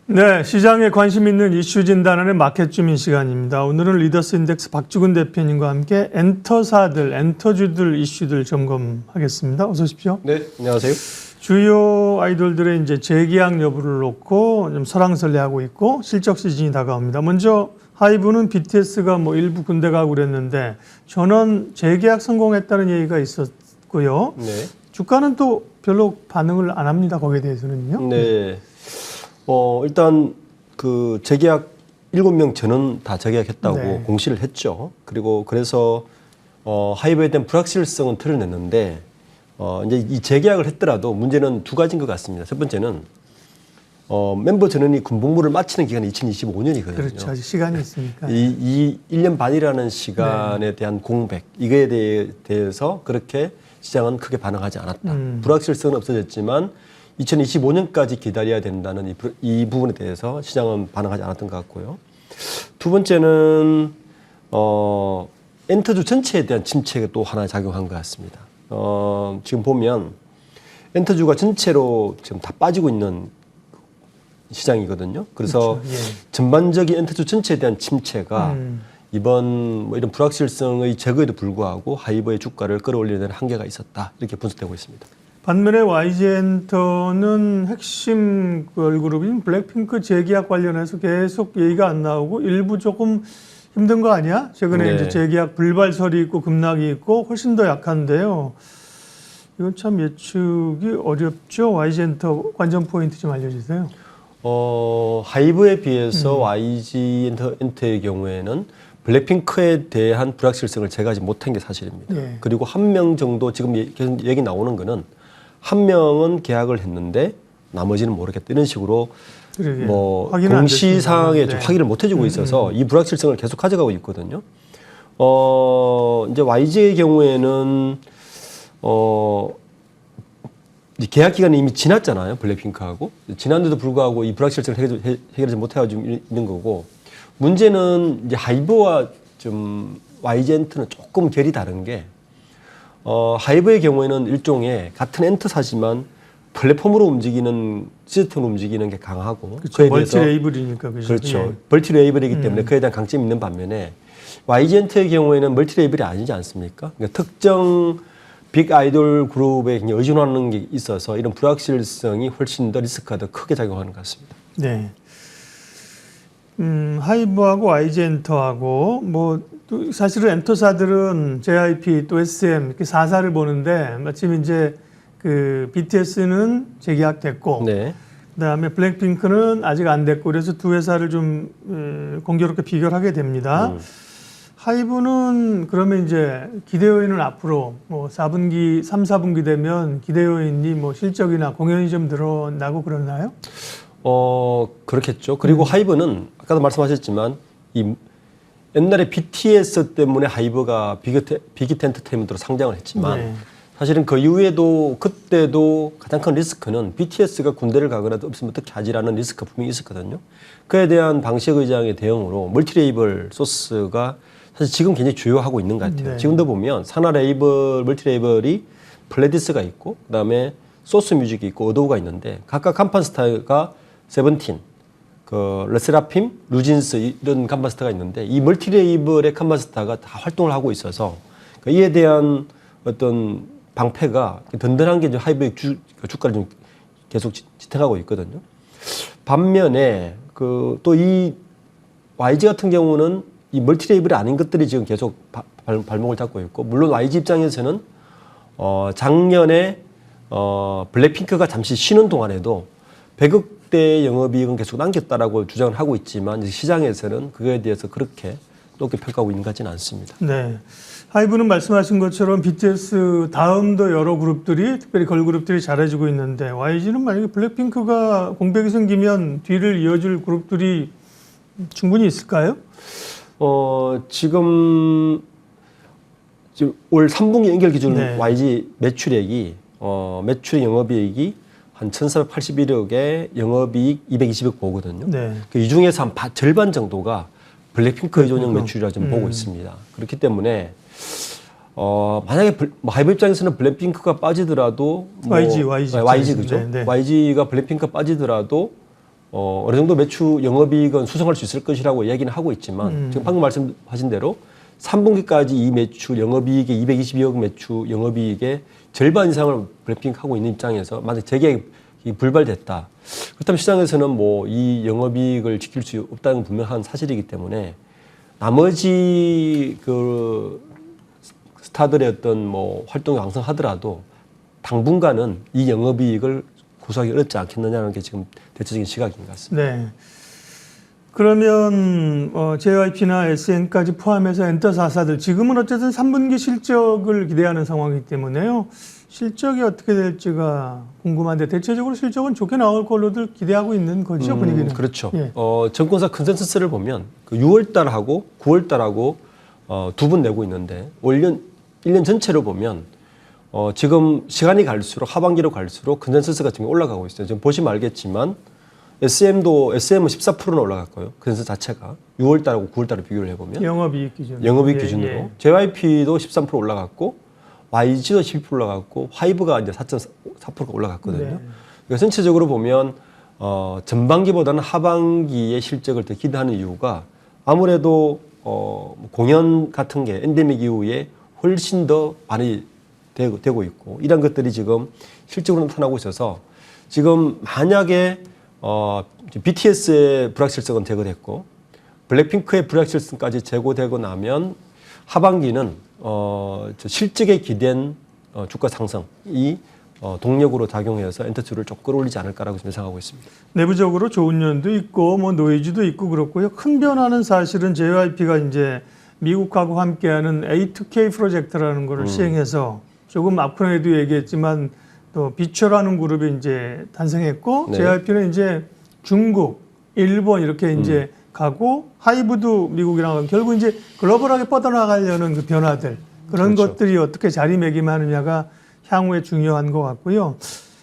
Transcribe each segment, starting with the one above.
네, 시장에 관심 있는 이슈 진단하는 마켓 주민 시간입니다. 오늘은 리더스 인덱스 박주근 대표님과 함께 엔터사들, 엔터주들 이슈들 점검하겠습니다. 어서 오십시오. 네, 안녕하세요. 주요 아이돌들의 이제 재계약 여부를 놓고 좀 설왕설래하고 있고 실적 시즌이 다가옵니다. 먼저 하이브는 BTS가 뭐 일부 군대 가고 그랬는데 전원 재계약 성공했다는 얘기가 있었고요. 네. 주가는 또 별로 반응을 안 합니다. 거기에 대해서는요. 네. 일단 그 재계약 7명 전원 다 재계약했다고 네. 공시를 했죠. 그리고 그래서 하이브에 대한 불확실성은 드러냈는데 이제 이 재계약을 했더라도 문제는 두 가지인 것 같습니다. 첫 번째는 멤버 전원이 군복무를 마치는 기간이 2025년이거든요. 그렇죠. 아직 시간이 있으니까. 이 1년 반이라는 시간에 대한 공백, 이거에 대해서 그렇게 시장은 크게 반응하지 않았다. 불확실성은 없어졌지만 2025년까지 기다려야 된다는 이 부분에 대해서 시장은 반응하지 않았던 것 같고요. 두 번째는 엔터주 전체에 대한 침체가 또 하나 작용한 것 같습니다. 지금 보면 엔터주가 전체로 지금 다 빠지고 있는 시장이거든요. 그래서 그렇죠. 예. 전반적인 엔터주 전체에 대한 침체가 이번 뭐 이런 불확실성의 제거에도 불구하고 하이브의 주가를 끌어올리는 한계가 있었다. 이렇게 분석되고 있습니다. 반면에 YG엔터는 핵심 걸그룹인 블랙핑크 재계약 관련해서 계속 얘기가 안 나오고 일부 조금 힘든 거 아니야? 최근에 네. 이제 재계약 불발설이 있고 급락이 있고 훨씬 더 약한데요. 이건 참 예측이 어렵죠. YG엔터 관전 포인트 좀 알려주세요. 하이브에 비해서 YG엔터의 경우에는 블랙핑크에 대한 불확실성을 제거하지 못한 게 사실입니다. 네. 그리고 한 명 정도 지금 계속 얘기 나오는 거는 한 명은 계약을 했는데 나머지는 모르겠다 이런 식으로 그러게. 뭐 확인은 안 공시상에 됐습니다. 좀 네. 확인을 못 해주고 있어서 이 불확실성을 계속 가져가고 있거든요. 이제 YG의 경우에는 이제 계약 기간이 이미 지났잖아요. 블랙핑크하고 지난데도 불구하고 이 불확실성을 해결하지 못해가지고 있는 거고, 문제는 이제 하이브와 좀 YG엔터는 조금 결이 다른 게 하이브의 경우에는 일종의 같은 엔터사지만 플랫폼으로 움직이는 시스템으로 움직이는 게 강하고, 그렇죠. 멀티 레이블이니까 그렇죠. 예. 멀티 레이블이기 때문에 그에 대한 강점이 있는 반면에 YG엔터의 경우에는 멀티 레이블이 아니지 않습니까? 그러니까 특정 빅 아이돌 그룹에 굉장히 의존하는 게 있어서 이런 불확실성이 훨씬 더 리스크가 더 크게 작용하는 것 같습니다. 네. 하이브하고 YG엔터하고 뭐 또 사실은 엔터사들은 JYP 또 SM 이렇게 4사를 보는데 마침 이제 그 BTS는 재계약됐고 네. 그다음에 블랙핑크는 아직 안 됐고 그래서 두 회사를 좀 공교롭게 비교를 하게 됩니다. 하이브는 그러면 이제 기대 요인은 앞으로 뭐 4분기, 3, 4분기 되면 기대 요인이 뭐 실적이나 공연이 좀 늘어나고 그러나요? 그렇겠죠. 그리고 하이브는 아까도 말씀하셨지만 이 옛날에 BTS 때문에 하이브가 빅히트 엔터테인먼트로 상장을 했지만 네. 사실은 그 이후에도 그때도 가장 큰 리스크는 BTS가 군대를 가거나 없으면 어떻게 하지라는 리스크가 분명히 있었거든요. 그에 대한 방식 의장의 대응으로 멀티레이블 소스가 사실 지금 굉장히 주요하고 있는 것 같아요. 네. 지금도 보면 산하 레이블, 멀티레이블이 플레디스가 있고 그다음에 소스 뮤직이 있고 어도우가 있는데 각각 간판 스타가 세븐틴, 그 레세라핌, 루진스 이런 간판스타가 있는데 이 멀티레이블의 간판스타가 다 활동을 하고 있어서 이에 대한 어떤 방패가 든든한 게 하이브의 주가를 좀 계속 지탱하고 있거든요. 반면에 그 또 이 YG 같은 경우는 이 멀티레이블이 아닌 것들이 지금 계속 발목을 잡고 있고, 물론 YG 입장에서는 작년에 블랙핑크가 잠시 쉬는 동안에도 100억대 영업이익은 계속 남겼다라고 주장을 하고 있지만 시장에서는 그거에 대해서 그렇게 높게 평가하고 있는 것 같지는 않습니다. 네. 하이브는 말씀하신 것처럼 BTS 다음도 여러 그룹들이 특별히 걸그룹들이 잘해주고 있는데 YG는 만약에 블랙핑크가 공백이 생기면 뒤를 이어줄 그룹들이 충분히 있을까요? 지금 올 3분기 연결 기준 네. YG 매출액이 매출 영업이익이 한 1,481억에 영업이익 220억 보거든요. 네. 이 중에서 한 절반 정도가 블랙핑크 의존형 매출이라 좀 보고 있습니다. 그렇기 때문에 만약에 하이브 입장에서는 블랙핑크가 빠지더라도 YG YG 그죠? 네, 네. YG가 블랙핑크가 빠지더라도 어느 정도 매출 영업이익은 수성할 수 있을 것이라고 얘기는 하고 있지만 지금 방금 말씀하신 대로 3분기까지 이 매출 영업이익의 222억 매출 영업이익의 절반 이상을 블랙핑크하고 있는 입장에서 만약 재계약이 불발됐다. 그렇다면 시장에서는 뭐 이 영업이익을 지킬 수 없다는 건 분명한 사실이기 때문에 나머지 그 스타들의 어떤 뭐 활동이 왕성하더라도 당분간은 이 영업이익을 고수하기 어렵지 않겠느냐는 게 지금 대체적인 시각인 것 같습니다. 네. 그러면 JYP나 SN까지 포함해서 엔터 4사들 지금은 어쨌든 3분기 실적을 기대하는 상황이기 때문에요. 실적이 어떻게 될지가 궁금한데 대체적으로 실적은 좋게 나올 걸로들 기대하고 있는 거죠, 분위기는. 그렇죠. 예. 증권사 컨센서스를 보면 그 6월달하고 9월달하고 두 번 내고 있는데 올 1년 전체로 보면 지금 시간이 갈수록 하반기로 갈수록 컨센서스가 지금 올라가고 있어요. 지금 보시면 알겠지만 SM은 14%는 올라갔고요. 컨센서스 자체가 6월달하고 9월달을 비교를 해보면 영업이익 기준. 영업이익 기준으로 JYP도 13% 올라갔고 YG도 12% 올라갔고 화이브가 이제 4.4%가 올라갔거든요. 네. 그러니까 전체적으로 보면 전반기보다는 하반기의 실적을 더 기대하는 이유가 아무래도 공연 같은 게 엔데믹 이후에 훨씬 더 많이 되고 있고 이런 것들이 지금 실적으로 나타나고 있어서 지금 만약에 BTS의 불확실성은 제거됐고 블랙핑크의 불확실성까지 제거되고 나면 하반기는 실적에 기댄 주가 상승이 동력으로 작용해서 엔터주를 좀 끌어올리지 않을까라고 예상하고 있습니다. 내부적으로 좋은 면도 있고 뭐 노이즈도 있고 그렇고요. 큰 변화는 사실은 JYP가 이제 미국하고 함께하는 A2K 프로젝트라는 거를 시행해서 조금 앞으로도 얘기했지만 또 비추어라는 그룹이 이제 탄생했고 네. JYP는 이제 중국, 일본 이렇게 이제 가고 하이브도 미국이랑 결국 이제 글로벌하게 뻗어나가려는 그 변화들 그런 그렇죠. 것들이 어떻게 자리매김하느냐가 향후에 중요한 것 같고요.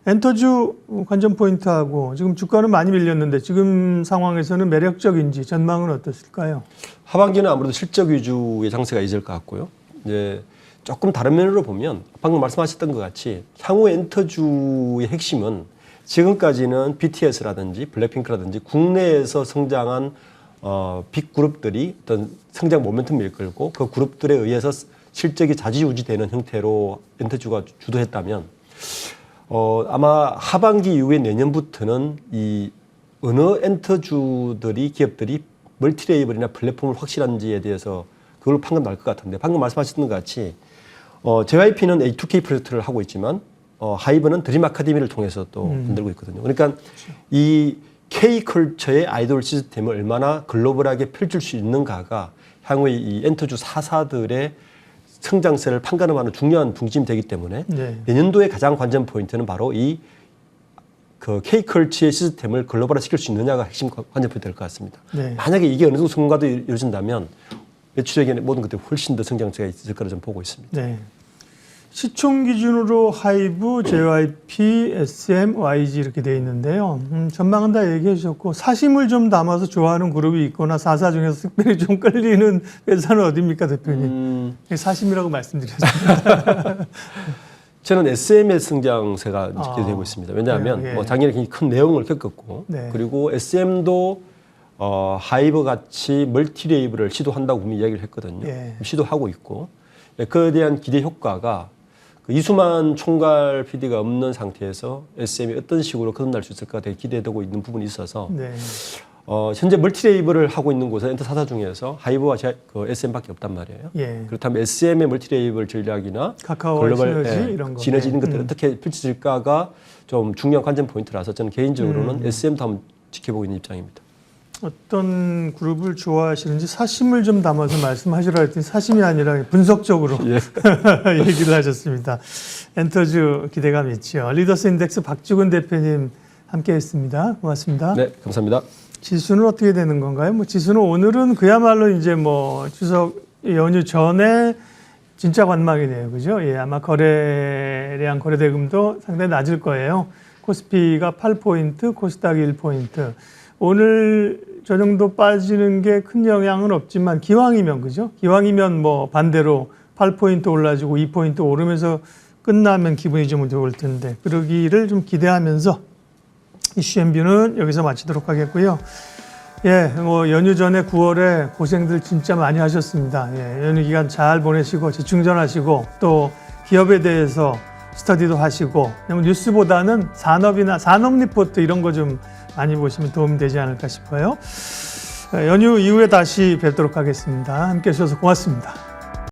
엔터주 관전 포인트하고 지금 주가는 많이 밀렸는데 지금 상황에서는 매력적인지 전망은 어떠실까요? 하반기는 아무래도 실적 위주의 장세가 있을 것 같고요. 이제 조금 다른 면으로 보면 방금 말씀하셨던 것 같이 향후 엔터주의 핵심은 지금까지는 BTS라든지 블랙핑크라든지 국내에서 성장한 빅 그룹들이 어떤 성장 모멘텀을 이끌고 그 그룹들에 의해서 실적이 좌지우지되는 형태로 엔터주가 주도했다면 아마 하반기 이후에 내년부터는 이 어느 엔터주들이 기업들이 멀티레이블이나 플랫폼을 확실한지에 대해서 그걸 판단할 것 같은데 방금 말씀하셨던 것 같이 JYP는 A2K 프로젝트를 하고 있지만 하이브는 드림 아카데미를 통해서 또 만들고 있거든요. 그러니까 이 K컬처의 아이돌 시스템을 얼마나 글로벌하게 펼칠 수 있는가가 향후에 이 엔터주 4사들의 성장세를 판가름하는 중요한 중심이 되기 때문에 네. 내년도의 가장 관전 포인트는 바로 이 그 K컬처의 시스템을 글로벌화 시킬 수 있느냐가 핵심 관전 포인트가 될 것 같습니다. 네. 만약에 이게 어느 정도 성과도 이루어진다면 매출액의 모든 것들이 훨씬 더 성장세가 있을 거라 좀 보고 있습니다. 네. 시총 기준으로 하이브, JYP, SM, YG 이렇게 돼 있는데요. 전망은 다 얘기해 주셨고 사심을 좀 담아서 좋아하는 그룹이 있거나 4사 중에서 특별히 좀 끌리는 회사는 어디입니까, 대표님? 사심이라고 말씀드렸습니다. 저는 SM의 성장세가 기대되고 있습니다. 왜냐하면 네, 예. 작년에 굉장히 큰 내용을 겪었고 네. 그리고 SM도 하이브 같이 멀티 레이블을 시도한다고 분명히 이야기를 했거든요. 예. 시도하고 있고 그에 대한 기대 효과가 그 이수만 총괄 PD가 없는 상태에서 SM이 어떤 식으로 거듭날 수 있을까 되게 기대되고 있는 부분이 있어서 네. 현재 멀티 레이블을 하고 있는 곳은 엔터 4사 중에서 하이브와 그 SM밖에 없단 말이에요. 예. 그렇다면 SM의 멀티 레이블 전략이나 카카오와 시너지 이런 거. 시너지 이런 네. 것들이 어떻게 펼쳐질까가 좀 중요한 관전 포인트라서 저는 개인적으로는 SM도 한번 지켜보고 있는 입장입니다. 어떤 그룹을 좋아하시는지 사심을 좀 담아서 말씀하시라 했더니 사심이 아니라 분석적으로 예. 얘기를 하셨습니다. 엔터주 기대감 있죠. 리더스 인덱스 박주근 대표님 함께했습니다. 고맙습니다. 네, 감사합니다. 지수는 어떻게 되는 건가요? 뭐 지수는 오늘은 그야말로 이제 뭐 추석 연휴 전에 진짜 관망이네요. 그죠? 예, 아마 거래량, 거래대금도 상당히 낮을 거예요. 코스피가 8포인트, 코스닥 1포인트. 오늘 저 정도 빠지는 게 큰 영향은 없지만 기왕이면 그죠? 기왕이면 뭐 반대로 8포인트 올라지고 2포인트 오르면서 끝나면 기분이 좀 좋을 텐데 그러기를 좀 기대하면서 이슈앤뷰는 여기서 마치도록 하겠고요. 예, 뭐 연휴 전에 9월에 고생들 진짜 많이 하셨습니다. 예, 연휴 기간 잘 보내시고 재충전하시고 또 기업에 대해서 스터디도 하시고 뉴스보다는 산업이나 산업 리포트 이런 거 좀 많이 보시면 도움이 되지 않을까 싶어요. 연휴 이후에 다시 뵙도록 하겠습니다. 함께 해주셔서 고맙습니다.